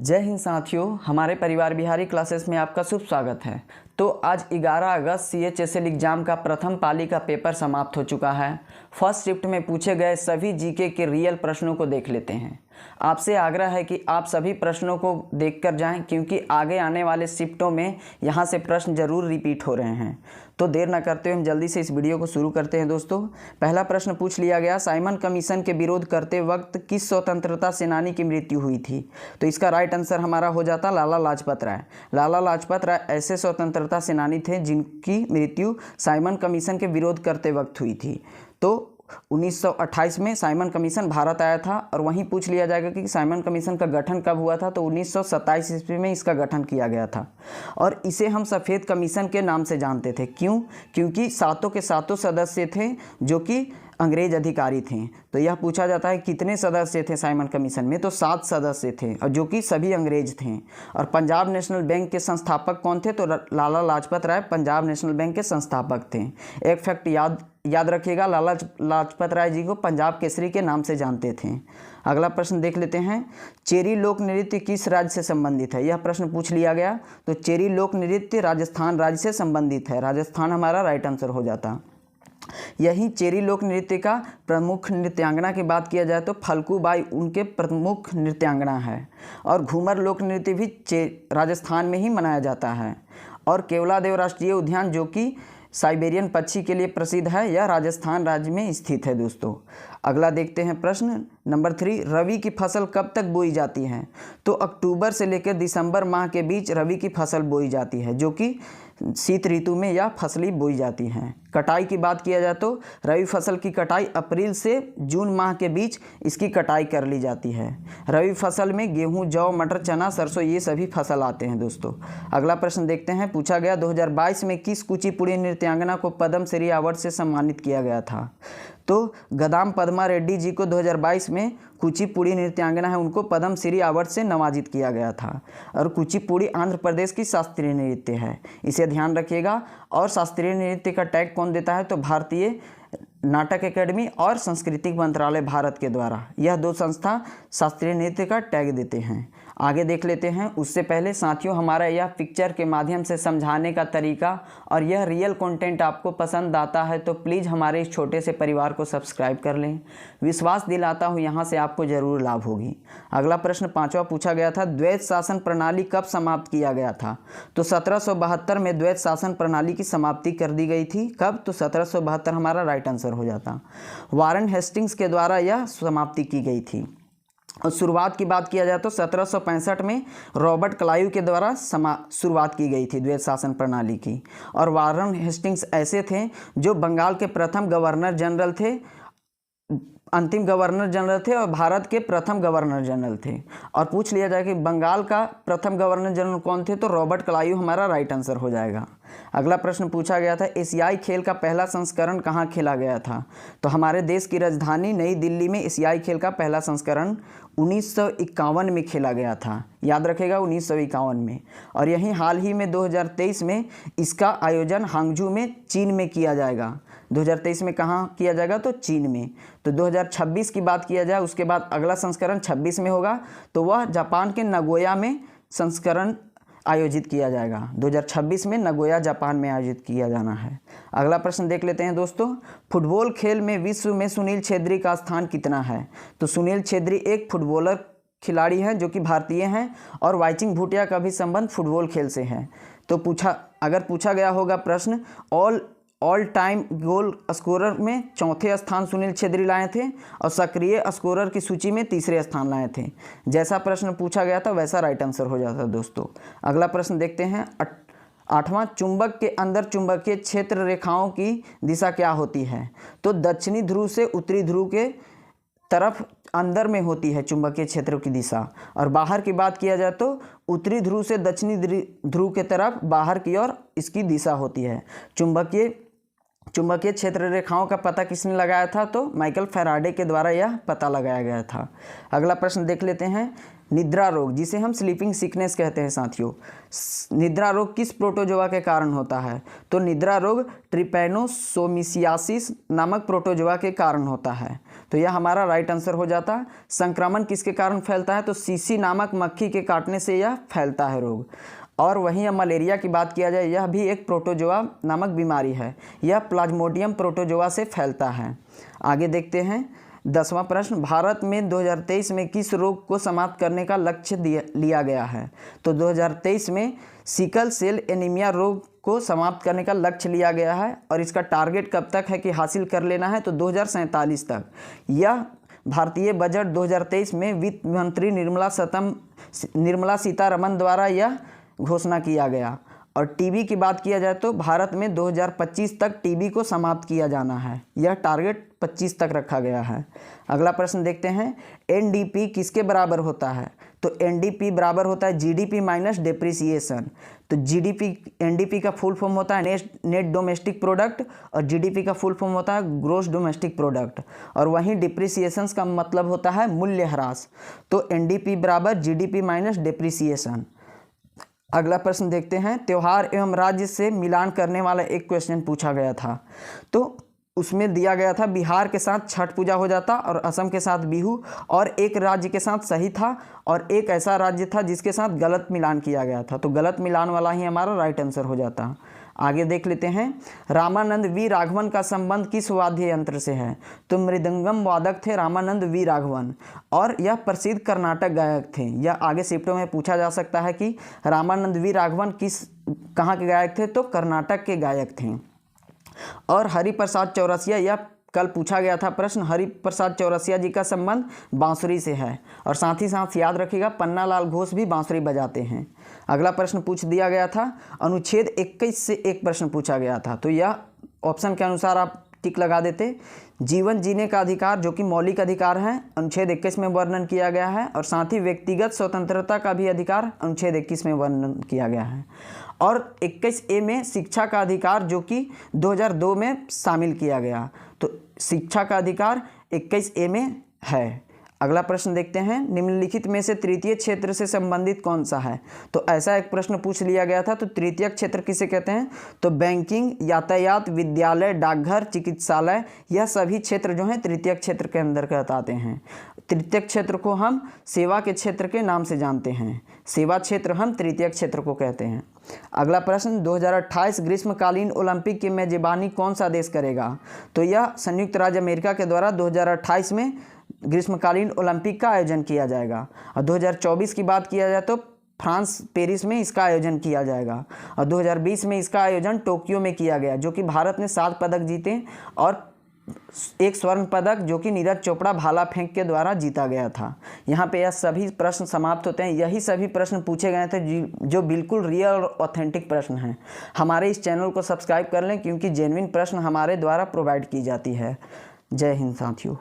जय हिंद साथियों, हमारे परिवार बिहारी क्लासेस में आपका शुभ स्वागत है। तो आज 11 अगस्त CHSL एग्ज़ाम का प्रथम पाली का पेपर समाप्त हो चुका है। फर्स्ट शिफ्ट में पूछे गए सभी जीके के रियल प्रश्नों को देख लेते हैं। आपसे आग्रह है कि आप सभी प्रश्नों को देखकर जाएं, क्योंकि आगे आने वाले शिफ्टों में यहां से प्रश्न जरूर रिपीट हो रहे हैं। तो देर न करते हुए हम जल्दी से इस वीडियो को शुरू करते हैं। दोस्तों, पहला प्रश्न पूछ लिया गया, साइमन कमीशन के विरोध करते वक्त किस स्वतंत्रता सेनानी की मृत्यु हुई थी? तो इसका राइट आंसर हमारा हो जाता लाला लाजपत राय। लाला लाजपत राय ऐसे स्वतंत्रता सेनानी थे जिनकी मृत्यु साइमन कमीशन के विरोध करते वक्त हुई थी। तो 1928 में साइमन कमीशन भारत आया था। और वहीं पूछ लिया जाएगा कि साइमन कमीशन का गठन कब हुआ था? तो 1927 ईस्वी में इसका गठन किया गया था। और इसे हम सफ़ेद कमीशन के नाम से जानते थे। क्यों? क्योंकि सातों के सातों सदस्य थे जो कि अंग्रेज अधिकारी थे। तो यह पूछा जाता है कितने सदस्य थे साइमन कमीशन में? तो 7 सदस्य थे, और जो कि सभी अंग्रेज थे। और पंजाब नेशनल बैंक के संस्थापक कौन थे? तो लाला लाजपत राय पंजाब नेशनल बैंक के संस्थापक थे। एक फैक्ट याद रखिएगा, लाला लाजपत राय जी को पंजाब केसरी के नाम से जानते थे। अगला प्रश्न देख लेते हैं, चेरी लोक नृत्य किस राज्य से संबंधित है? यह प्रश्न पूछ लिया गया। तो चेरी लोक नृत्य राजस्थान राज्य से संबंधित है। राजस्थान हमारा राइट आंसर हो जाता। यही चेरी लोक नृत्य का प्रमुख नृत्यांगना की बात किया जाए तो फल्गू बाई उनके प्रमुख नृत्यांगना है। और घूमर लोक नृत्य भी राजस्थान में ही मनाया जाता है। और केवलादेव राष्ट्रीय उद्यान, जो कि साइबेरियन पक्षी के लिए प्रसिद्ध है, यह राजस्थान राज्य में स्थित है। दोस्तों, अगला देखते हैं प्रश्न नंबर 3, रबी की फसल कब तक बोई जाती है? तो अक्टूबर से लेकर दिसंबर माह के बीच रबी की फसल बोई जाती है, जो कि शीत ऋतु में यह फसलें बोई जाती हैं। कटाई की बात किया जाए तो रबी फसल की कटाई अप्रैल से जून माह के बीच इसकी कटाई कर ली जाती है। रबी फसल में गेहूं, जौ, मटर, चना, सरसों ये सभी फसल आते हैं। दोस्तों, अगला प्रश्न देखते हैं, पूछा गया 2022 में किस कुचिपुड़ी नृत्यांगना को पद्म श्री अवार्ड से सम्मानित किया गया था? तो गदाम पद्मा रेड्डी जी को 2022 में कुचिपुड़ी नृत्यांगना है, उनको पद्म श्री अवार्ड से नवाजित किया गया था। और कुचिपुड़ी आंध्र प्रदेश की शास्त्रीय नृत्य है, इसे ध्यान रखिएगा। और शास्त्रीय नृत्य का टैग कौन देता है? तो भारतीय नाटक अकेडमी और सांस्कृतिक मंत्रालय भारत के द्वारा, यह 2 संस्था शास्त्रीय नृत्य का टैग देते हैं। आगे देख लेते हैं। उससे पहले साथियों, हमारा यह पिक्चर के माध्यम से समझाने का तरीका और यह रियल कंटेंट आपको पसंद आता है तो प्लीज़ हमारे इस छोटे से परिवार को सब्सक्राइब कर लें। विश्वास दिलाता हूँ यहाँ से आपको ज़रूर लाभ होगी। अगला प्रश्न 5वां पूछा गया था, द्वैत शासन प्रणाली कब समाप्त किया गया था? तो 1772 में द्वैत शासन प्रणाली की समाप्ति कर दी गई थी। कब? तो 1772 हमारा राइट आंसर हो जाता। वारन हेस्टिंग्स के द्वारा यह समाप्ति की गई थी। और शुरुआत की बात किया जाए तो 1765 में रॉबर्ट क्लाइव के द्वारा शुरुआत की गई थी द्वैत शासन प्रणाली की। और वारन हेस्टिंग्स ऐसे थे जो बंगाल के प्रथम गवर्नर जनरल थे, अंतिम गवर्नर जनरल थे और भारत के प्रथम गवर्नर जनरल थे। और पूछ लिया जाए कि बंगाल का प्रथम गवर्नर जनरल कौन थे? तो रॉबर्ट क्लाइव हमारा राइट आंसर हो जाएगा। अगला प्रश्न पूछा गया था, एशियाई खेल का पहला संस्करण कहाँ खेला गया था? तो हमारे देश की राजधानी नई दिल्ली में एशियाई खेल का पहला संस्करण 1951 में खेला गया था। याद रखेगा, 1951 में। और यहीं हाल ही में 2023 में इसका आयोजन हांगझू में चीन में किया जाएगा। 2023 में कहाँ किया जाएगा? तो चीन में। तो 2026 की बात किया जाए, उसके बाद अगला संस्करण 26 में होगा, तो वह जापान के नगोया में संस्करण आयोजित किया जाएगा। 2026 में नगोया जापान में आयोजित किया जाना है। अगला प्रश्न देख लेते हैं। दोस्तों, फुटबॉल खेल में विश्व में सुनील छेत्री का स्थान कितना है? तो सुनील छेत्री एक फुटबॉलर खिलाड़ी हैं जो कि भारतीय हैं। और वाइचिंग भूटिया का भी संबंध फुटबॉल खेल से है। तो अगर पूछा गया होगा प्रश्न, ऑल टाइम गोल स्कोरर में 4थे स्थान सुनील छेत्री लाए थे और सक्रिय स्कोरर की सूची में 3रे स्थान लाए थे। जैसा प्रश्न पूछा गया था वैसा राइट आंसर हो जाता। दोस्तों, अगला प्रश्न देखते हैं। 8वां, चुंबक के अंदर चुंबकीय क्षेत्र रेखाओं की दिशा क्या होती है? तो दक्षिणी ध्रुव से उत्तरी ध्रुव के तरफ अंदर में होती है चुंबकीय क्षेत्र की दिशा। और बाहर की बात किया जाए तो उत्तरी ध्रुव से दक्षिणी ध्रुव के तरफ बाहर की ओर इसकी दिशा होती है। चुंबकीय क्षेत्र रेखाओं का पता किसने लगाया था? तो माइकल फैराडे के द्वारा यह पता लगाया गया था। अगला प्रश्न देख लेते हैं, निद्रा रोग, जिसे हम स्लीपिंग सिकनेस कहते हैं साथियों, निद्रा रोग किस प्रोटोजोआ के कारण होता है? तो निद्रा रोग ट्रिपैनोसोमिसियासिस नामक प्रोटोजोआ के कारण होता है। तो यह हमारा राइट आंसर हो जाता। संक्रमण किसके कारण फैलता है, तो सीसी नामक मक्खी के काटने से यह फैलता है रोग। और वहीं अब मलेरिया की बात किया जाए, यह भी एक प्रोटोजोआ नामक बीमारी है, यह प्लाज्मोडियम प्रोटोजोआ से फैलता है। आगे देखते हैं 10वां प्रश्न, भारत में 2023 में किस रोग को समाप्त करने का लक्ष्य लिया गया है, तो 2023 में सिकल सेल एनीमिया रोग को समाप्त करने का लक्ष्य लिया गया है और इसका टारगेट कब तक है कि हासिल कर लेना है, तो 2047 तक। यह भारतीय बजट 2023 में वित्त मंत्री निर्मला सीतारमण द्वारा यह घोषणा किया गया। और टीबी की बात किया जाए तो भारत में 2025 तक टीबी को समाप्त किया जाना है, यह टारगेट 25 तक रखा गया है। अगला प्रश्न देखते हैं, एनडीपी किसके बराबर होता है, तो एनडीपी बराबर होता है जीडीपी माइनस डेप्रिसिएशन। तो एनडीपी का फुल फॉर्म होता है नेट डोमेस्टिक प्रोडक्ट और जीडीपी का फुल फॉर्म होता है ग्रोस डोमेस्टिक प्रोडक्ट। और वहीं डिप्रिसिएशन का मतलब होता है मूल्यह्रास। तो एनडीपी बराबर जीडीपी माइनस डेप्रिसिएशन। अगला प्रश्न देखते हैं, त्यौहार एवं राज्य से मिलान करने वाला एक क्वेश्चन पूछा गया था। तो उसमें दिया गया था बिहार के साथ छठ पूजा हो जाता और असम के साथ बिहू, और एक राज्य के साथ सही था और एक ऐसा राज्य था जिसके साथ गलत मिलान किया गया था। तो गलत मिलान वाला ही हमारा राइट आंसर हो जाता। आगे देख लेते हैं, रामानंद वी राघवन का संबंध किस वाद्य यंत्र से है, तो मृदंगम वादक थे रामानंद वी राघवन और यह प्रसिद्ध कर्नाटक गायक थे। यह आगे शिफ्टों में पूछा जा सकता है कि रामानंद वी राघवन कहाँ के गायक थे, तो कर्नाटक के गायक थे। और हरिप्रसाद चौरसिया, यह कल पूछा गया था प्रश्न, हरिप्रसाद चौरसिया जी का संबंध बांसुरी से है। और साथ ही साथ याद रखिएगा पन्नालाल घोष भी बांसुरी बजाते हैं। अगला प्रश्न पूछ दिया गया था, अनुच्छेद 21 से एक प्रश्न पूछा गया था। तो यह ऑप्शन के अनुसार आप टिक लगा देते। जीवन जीने का अधिकार जो कि मौलिक अधिकार है, अनुच्छेद 21 में वर्णन किया गया है। और साथ ही व्यक्तिगत स्वतंत्रता का भी अधिकार अनुच्छेद 21 में वर्णन किया गया है। और 21A में शिक्षा का अधिकार जो कि 2002 में शामिल किया गया। तो शिक्षा का अधिकार 21A में है। अगला प्रश्न देखते हैं, निम्नलिखित में से तृतीय क्षेत्र से संबंधित कौन सा है, तो ऐसा एक प्रश्न पूछ लिया गया था। तो तृतीय क्षेत्र किसे कहते हैं, तो बैंकिंग, यातायात, विद्यालय, डाकघर, चिकित्सालय, यह सभी क्षेत्र जो हैं तृतीय क्षेत्र के अंतर्गत आते हैं। तृतीय क्षेत्र को हम सेवा के क्षेत्र के नाम से जानते हैं, सेवा क्षेत्र हम तृतीय क्षेत्र को कहते हैं। अगला प्रश्न, 2028 ग्रीष्मकालीन ओलंपिक की मेजबानी कौन सा देश करेगा, तो यह संयुक्त राज्य अमेरिका के द्वारा 2028 में ग्रीष्मकालीन ओलंपिक का आयोजन किया जाएगा। और 2024 की बात किया जाए तो फ्रांस पेरिस में इसका आयोजन किया जाएगा। और 2020 में इसका आयोजन टोक्यो में किया गया, जो कि भारत ने 7 पदक जीते और एक स्वर्ण पदक जो कि नीरज चोपड़ा भाला फेंक के द्वारा जीता गया था। यहाँ पे यह सभी प्रश्न समाप्त होते हैं। यही सभी प्रश्न पूछे गए थे जो बिल्कुल रियल और ऑथेंटिक प्रश्न हैं। हमारे इस चैनल को सब्सक्राइब कर लें क्योंकि जेन्युइन प्रश्न हमारे द्वारा प्रोवाइड की जाती है। जय हिंद साथियों।